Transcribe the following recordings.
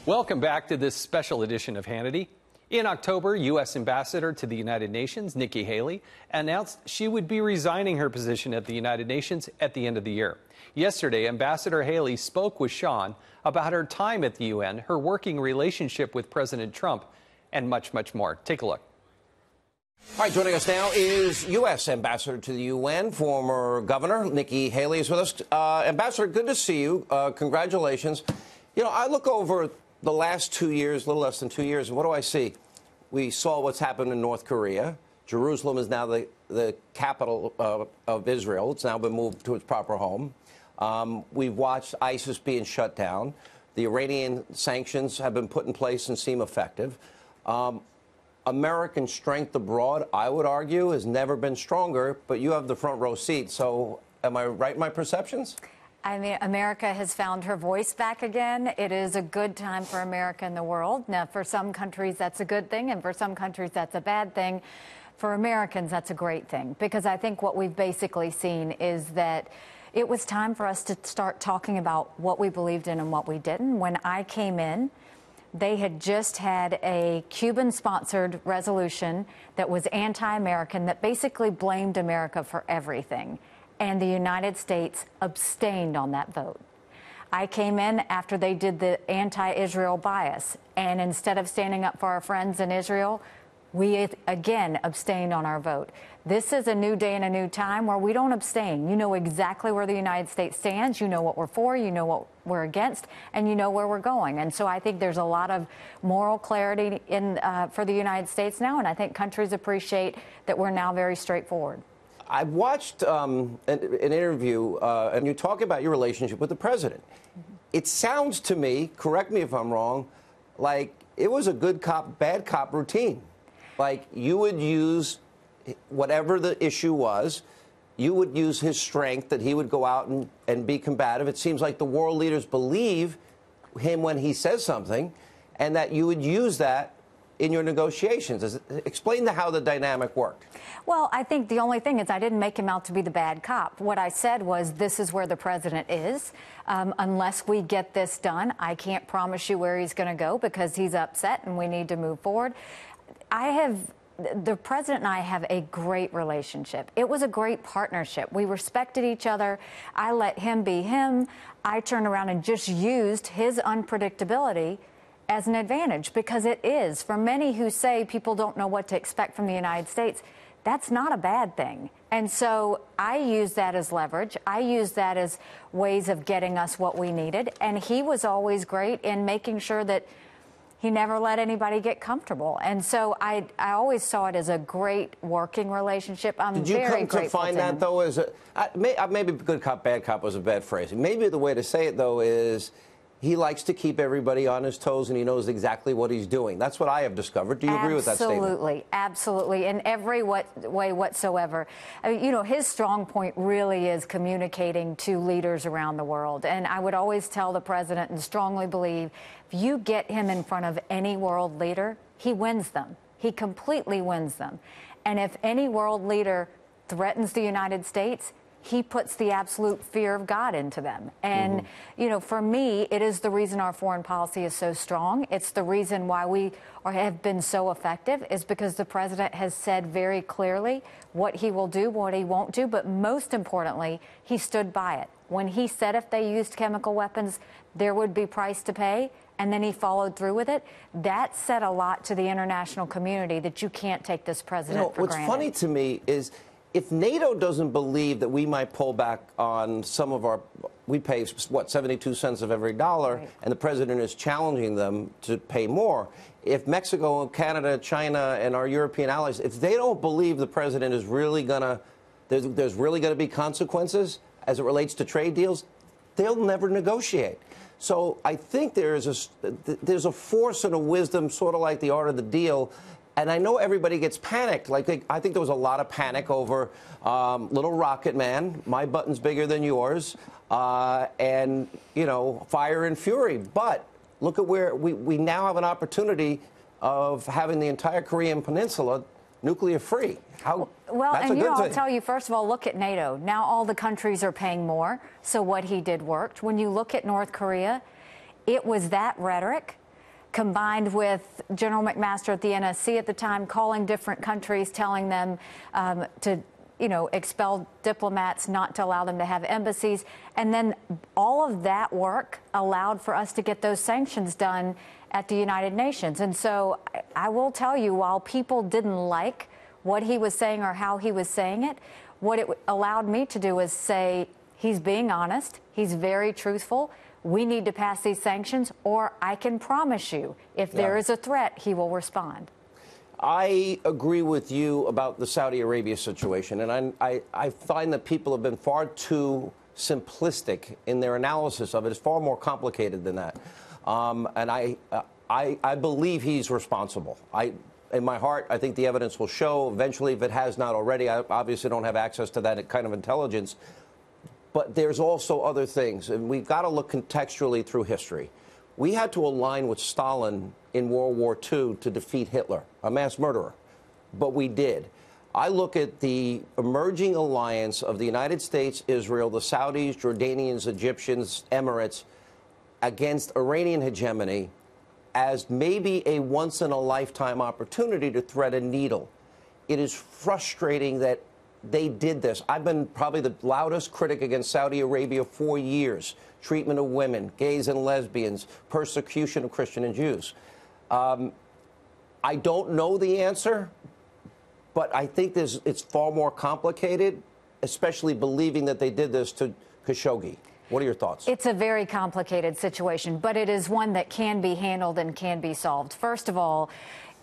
Welcome back to this special edition of Hannity. In October, U.S. Ambassador to the United Nations, Nikki Haley, announced she would be resigning her position at the United Nations at the end of the year. Yesterday, Ambassador Haley spoke with Sean about her time at the UN, her working relationship with President Trump, and much, much more. Take a look. All right, joining us now is U.S. Ambassador to the UN, former Governor Nikki Haley is with us. Ambassador, good to see you. Congratulations. You know, I look over the last 2 years, a little less than 2 years, and what do I see? We saw what's happened in North Korea. Jerusalem is now the capital of Israel. It's now been moved to its proper home. We've watched ISIS being shut down. The Iranian sanctions have been put in place and seem effective. American strength abroad, I would argue, has never been stronger, but you have the front row seat. So am I right in my perceptions? I mean, America has found her voice back again. It is a good time for America in the world. Now, for some countries, that's a good thing, and for some countries, that's a bad thing. For Americans, that's a great thing, because I think what we've basically seen is that it was time for us to start talking about what we believed in and what we didn't. When I came in, they had just had a Cuban-sponsored resolution that was anti-American, that basically blamed America for everything. And the United States abstained on that vote. I came in after they did the anti-Israel bias, and instead of standing up for our friends in Israel, we again abstained on our vote. This is a new day and a new time where we don't abstain. You know exactly where the United States stands. You know what we're for, you know what we're against, and you know where we're going. And so I think there's a lot of moral clarity for the United States now, and I think countries appreciate that we're now very straightforward. I watched an interview, and you talk about your relationship with the president. It sounds to me, correct me if I'm wrong, like it was a good cop, bad cop routine. Like you would use whatever the issue was, you would use his strength, that he would go out and be combative. It seems like the world leaders believe him when he says something, and that you would use that in your negotiations. Explain how the dynamic worked. Well, I think the only thing is I didn't make him out to be the bad cop. What I said was, this is where the president is. Unless we get this done, I can't promise you where he's going to go, because he's upset and we need to move forward. The president and I have a great relationship. It was a great partnership. We respected each other. I let him be him. I turned around and just used his unpredictability as an advantage, because it is. For many who say people don't know what to expect from the United States, that's not a bad thing. And so I use that as leverage. I use that as ways of getting us what we needed. And he was always great in making sure that he never let anybody get comfortable. And so I always saw it as a great working relationship. I'm very grateful. Did you come to find that, though, as maybe good cop, bad cop was a bad phrase. Maybe the way to say it, though, is he likes to keep everybody on his toes, and he knows exactly what he's doing. That's what I have discovered. Do you agree with that statement? Absolutely, absolutely, in every way whatsoever. I mean, you know, his strong point really is communicating to leaders around the world. And I would always tell the president, and strongly believe, if you get him in front of any world leader, he wins them. He completely wins them. And if any world leader threatens the United States, he puts the absolute fear of God into them. And, you know, for me, it is the reason our foreign policy is so strong. It's the reason why we have been so effective, is because the president has said very clearly what he will do, what he won't do. But most importantly, he stood by it. When he said if they used chemical weapons, there would be price to pay, and then he followed through with it. That said a lot to the international community, that you can't take this president for granted. What's funny to me is, if NATO doesn't believe that we might pull back on some of our, we pay, what, 72 cents of every dollar, right, and the president is challenging them to pay more. If Mexico, Canada, China, and our European allies, if they don't believe the president is really going to, there's really going to be consequences as it relates to trade deals, they'll never negotiate. So I think there's a force and a wisdom, sort of like the art of the deal. And I know everybody gets panicked. Like, I think there was a lot of panic over Little Rocket Man, my button's bigger than yours, and, you know, fire and fury. But look at where we now have an opportunity of having the entire Korean Peninsula nuclear-free. Well, and I'll tell you, first of all, look at NATO. Now all the countries are paying more, so what he did worked. When you look at North Korea, it was that rhetoric combined with General McMaster at the NSC at the time calling different countries, telling them to expel diplomats, not to allow them to have embassies. And then all of that work allowed for us to get those sanctions done at the United Nations. And so I will tell you, while people didn't like what he was saying or how he was saying it, what it allowed me to do is say, he's being honest, he's very truthful, we need to pass these sanctions, or I can promise you, if there is a threat, he will respond. I agree with you about the Saudi Arabia situation, and I find that people have been far too simplistic in their analysis of it. It's far more complicated than that. And I believe he's responsible. In my heart, I think the evidence will show eventually, if it has not already. I obviously don't have access to that kind of intelligence. But there's also other things, and we've got to look contextually through history. We had to align with Stalin in World War II to defeat Hitler, a mass murderer. But we did. I look at the emerging alliance of the United States, Israel, the Saudis, Jordanians, Egyptians, Emirates against Iranian hegemony as maybe a once-in-a-lifetime opportunity to thread a needle. It is frustrating that they did this. I've been probably the loudest critic against Saudi Arabia for years. Treatment of women, gays and lesbians, persecution of Christian and Jews. I don't know the answer, but I think it's far more complicated, especially believing that they did this to Khashoggi. What are your thoughts? It's a very complicated situation, but it is one that can be handled and can be solved. First of all,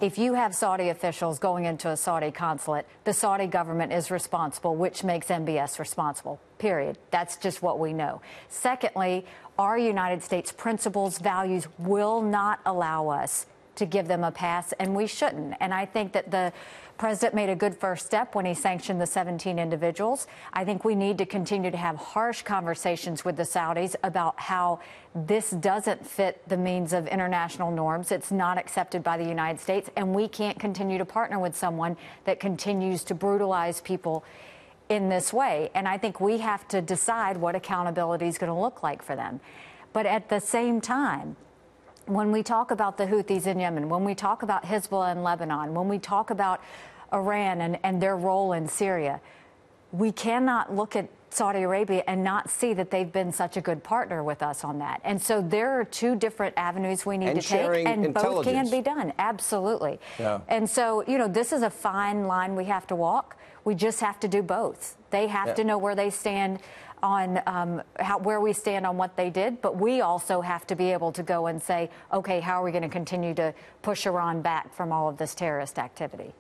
if you have Saudi officials going into a Saudi consulate, the Saudi government is responsible, which makes MBS responsible, period. That's just what we know. Secondly, our United States principles, values will not allow us to give them a pass, and we shouldn't. And I think that the president made a good first step when he sanctioned the 17 individuals. I think we need to continue to have harsh conversations with the Saudis about how this doesn't fit the means of international norms. It's not accepted by the United States, and we can't continue to partner with someone that continues to brutalize people in this way. And I think we have to decide what accountability is going to look like for them. But at the same time, when we talk about the Houthis in Yemen, when we talk about Hezbollah in Lebanon, when we talk about Iran and their role in Syria, we cannot look at Saudi Arabia and not see that they've been such a good partner with us on that. And so there are two different avenues we need to take, and both can be done. Absolutely. Yeah. And so, this is a fine line we have to walk. We just have to do both. They have to know where they stand on where we stand on what they did, but we also have to be able to go and say, okay, how are we going to continue to push Iran back from all of this terrorist activity?